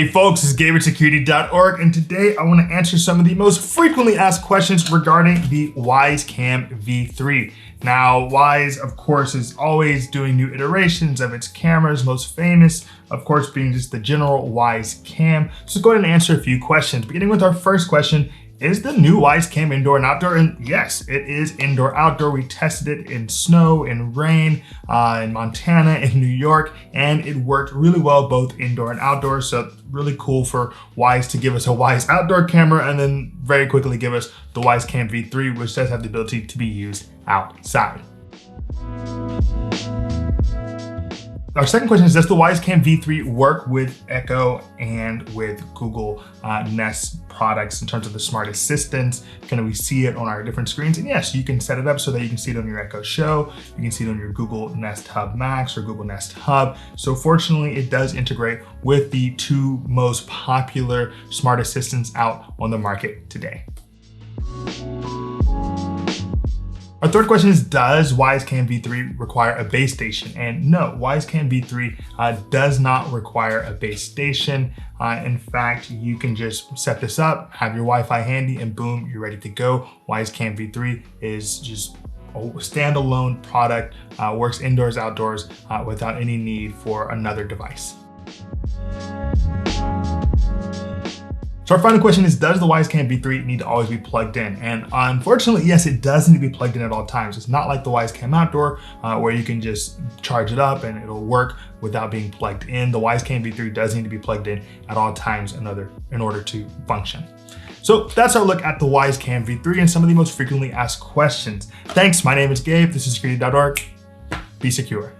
Hey folks, this is Gabe at Security.org, and today I want to answer some of the most frequently asked questions regarding the Wyze Cam V3. Now, Wyze, of course, is always doing new iterations of its cameras, most famous, of course, being just the general Wyze Cam. So let's go ahead and answer a few questions. Beginning with our first question, is the new Wyze Cam indoor and outdoor? And yes, it is indoor outdoor. We tested it in snow, in rain, in Montana, in New York, and it worked really well both indoor and outdoor. So really cool for Wyze to give us a Wyze outdoor camera and then very quickly give us the Wyze Cam V3, which does have the ability to be used outside. Our second question is, does the Wyze Cam V3 work with Echo and with Google Nest products in terms of the smart assistants? Can we see it on our different screens? And yes, you can set it up so that you can see it on your Echo Show, you can see it on your Google Nest Hub Max or Google Nest Hub. So fortunately, it does integrate with the two most popular smart assistants out on the market today. Our third question is, does Wyze Cam V3 require a base station? And no, Wyze Cam V3 does not require a base station. In fact, you can just set this up, have your Wi-Fi handy, and boom, you're ready to go. Wyze Cam V3 is just a standalone product, works indoors, outdoors, without any need for another device. So our final question is, does the Wyze Cam V3 need to always be plugged in? And unfortunately, yes, it does need to be plugged in at all times. It's not like the Wyze Cam Outdoor where you can just charge it up and it'll work without being plugged in. The Wyze Cam V3 does need to be plugged in at all times in order to function. So that's our look at the Wyze Cam V3 and some of the most frequently asked questions. Thanks, my name is Gabe, this is Security.org. Be secure.